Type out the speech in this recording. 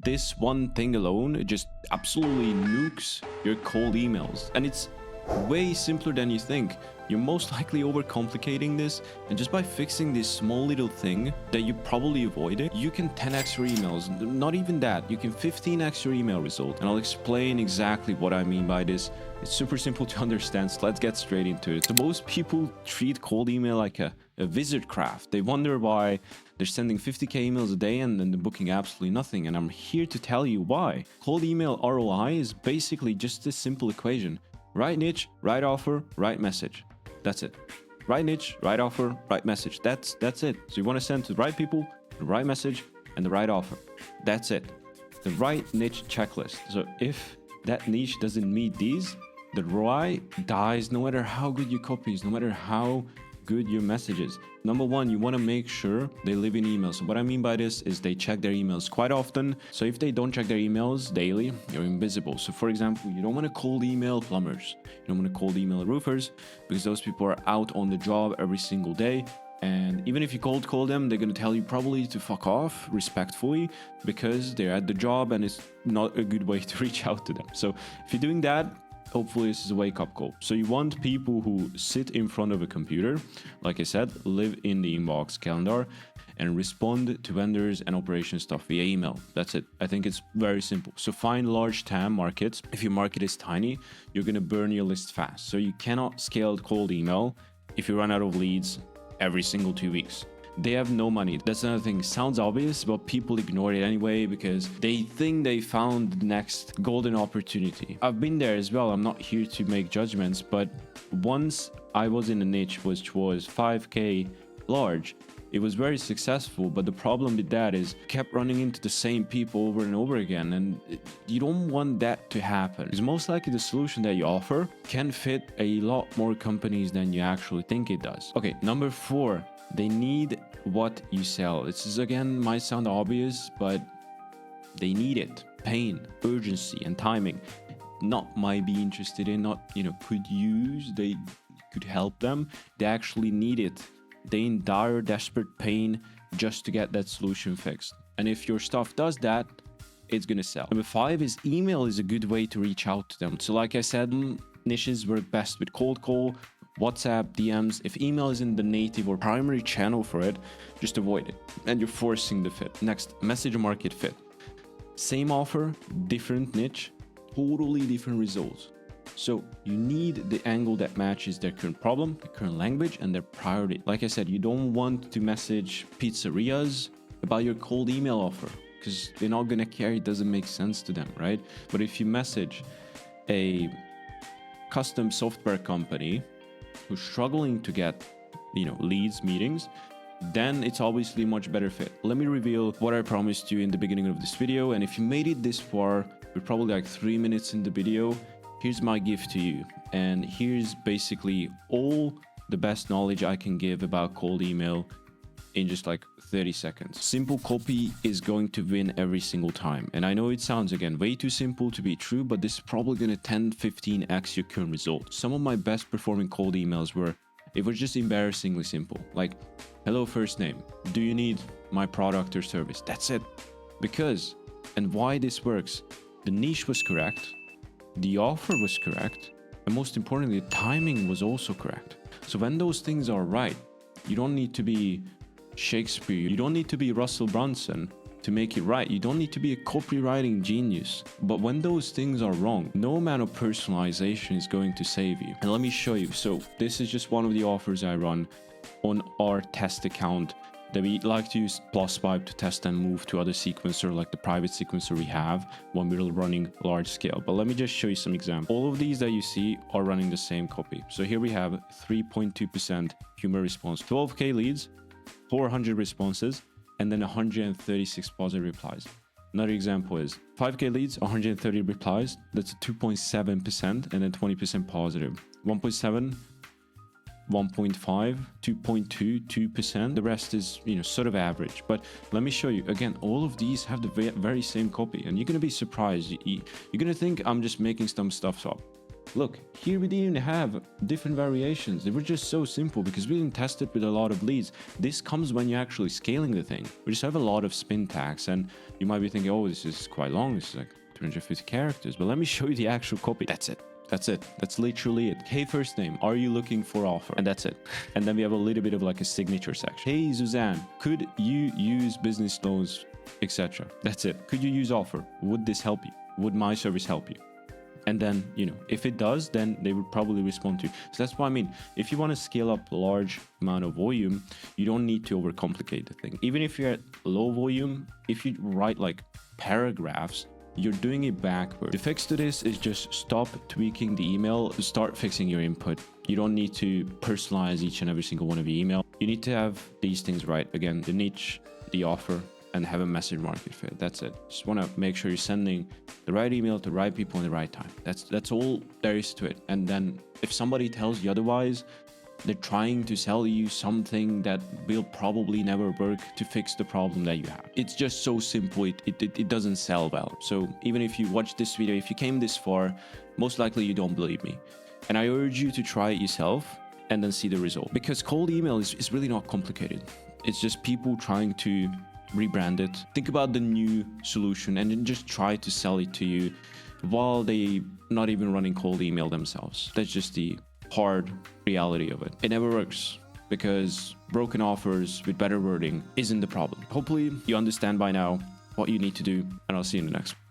this one thing alone just absolutely nukes your cold emails, and it's way simpler than you think. You're most likely overcomplicating this, and just by fixing this small little thing that you probably avoided, you can 10x your emails. Not even that, you can 15x your email result. And I'll explain exactly what I mean by this. It's super simple to understand, so let's get straight into it. So most people treat cold email like a wizard craft. They wonder why they're sending 50k emails a day and then they're booking absolutely nothing. And I'm here to tell you why. Cold email ROI is basically just a simple equation. Right niche, right offer, right message. That's it. Right niche, right offer, right message. That's it. So you want to send to the right people, the right message, and the right offer. That's it. The right niche checklist. So if that niche doesn't meet these, the ROI dies no matter how good your copy is, no matter how good your message is. Number one, you want to make sure they live in emails. So what I mean by this is they check their emails quite often. So if they don't check their emails daily, you're invisible. So for example, you don't want to cold email plumbers. You don't want to cold email roofers because those people are out on the job every single day. And even if you cold call them, they're going to tell you probably to fuck off respectfully because they're at the job and it's not a good way to reach out to them. So if you're doing that, hopefully this is a wake-up call. So you want people who sit in front of a computer, like I said, live in the inbox calendar, and respond to vendors and operation stuff via email. That's it. I think it's very simple. So find large TAM markets. If your market is tiny, you're going to burn your list fast. So you cannot scale cold email if you run out of leads every single 2 weeks. They have no money. That's another thing. Sounds obvious, but people ignore it anyway because they think they found the next golden opportunity. I've been there as well. I'm not here to make judgments, but once I was in a niche which was 5k large, it was very successful. But the problem with that is kept running into the same people over and over again, and you don't want that to happen because most likely the solution that you offer can fit a lot more companies than you actually think it does. Okay, number 4. They need what you sell. This is, again, might sound obvious, but they need it. Pain, urgency, and timing. Not might be interested in, not, could use, they could help them. They actually need it. They're in dire, desperate pain just to get that solution fixed. And if your stuff does that, it's gonna sell. Number 5 is email is a good way to reach out to them. So like I said, niches work best with cold call, WhatsApp, DMs. If email isn't the native or primary channel for it, just avoid it. And you're forcing the fit. Next, message market fit. Same offer, different niche, totally different results. So you need the angle that matches their current problem, the current language, and their priority. Like I said, you don't want to message pizzerias about your cold email offer because they're not gonna care. It doesn't make sense to them, right? But if you message a custom software company who's struggling to get, leads, meetings, then it's obviously a much better fit. Let me reveal what I promised you in the beginning of this video. And if you made it this far, we're probably like 3 minutes in the video. Here's my gift to you. And here's basically all the best knowledge I can give about cold email in just like 30 seconds. Simple copy is going to win every single time. And I know it sounds, again, way too simple to be true, but this is probably going to 10-15x your current result. Some of my best performing cold emails it was just embarrassingly simple. Like, hello, first name. Do you need my product or service? That's it. Because, and why this works, the niche was correct, the offer was correct, and most importantly, the timing was also correct. So when those things are right, you don't need to be Shakespeare, you don't need to be Russell Brunson to make it right. You don't need to be a copywriting genius. But when those things are wrong, no amount of personalization is going to save you. And let me show you. So this is just one of the offers I run on our test account that we like to use Pluspipe to test and move to other sequencer, like the private sequencer we have when we're running large scale. But let me just show you some examples. All of these that you see are running the same copy. So here we have 3.2% humor response, 12k leads, 400 responses, and then 136 positive replies. Another example is 5k leads, 130 replies. That's a 2.7%, and then 20% positive. 1.7, 1.5, 2.2, 2%. The rest is, sort of average. But let me show you. Again, all of these have the very same copy, and you're going to be surprised. You're going to think I'm just making some stuff up. Look, here we didn't have different variations. They were just so simple because we didn't test it with a lot of leads. This comes when you're actually scaling the thing. We just have a lot of spin tags, and you might be thinking, oh, this is quite long. This is like 250 characters. But let me show you the actual copy. That's it. That's it. That's literally it. Hey, first name, are you looking for offer? And that's it. And then we have a little bit of like a signature section. Hey, Suzanne, could you use business loans, etc.? That's it. Could you use offer? Would this help you? Would my service help you? And then, you know, if it does, then they would probably respond to you. So that's what I mean. If you want to scale up a large amount of volume, you don't need to overcomplicate the thing. Even if you're at low volume, if you write like paragraphs, you're doing it backward. The fix to this is just stop tweaking the email, start fixing your input. You don't need to personalize each and every single one of the email. You need to have these things right. Again, the niche, the offer, and have a message market fit. That's it. Just want to make sure you're sending the right email to the right people in the right time. That's all there is to it. And then if somebody tells you otherwise, they're trying to sell you something that will probably never work to fix the problem that you have. It's just so simple. It doesn't sell well. So even if you watch this video, if you came this far, most likely you don't believe me. And I urge you to try it yourself and then see the result. Because cold email is really not complicated. It's just people trying to rebrand it. Think about the new solution and then just try to sell it to you while they not even running cold email themselves. That's just the hard reality of it. It never works because broken offers with better wording isn't the problem. Hopefully you understand by now what you need to do, and I'll see you in the next one.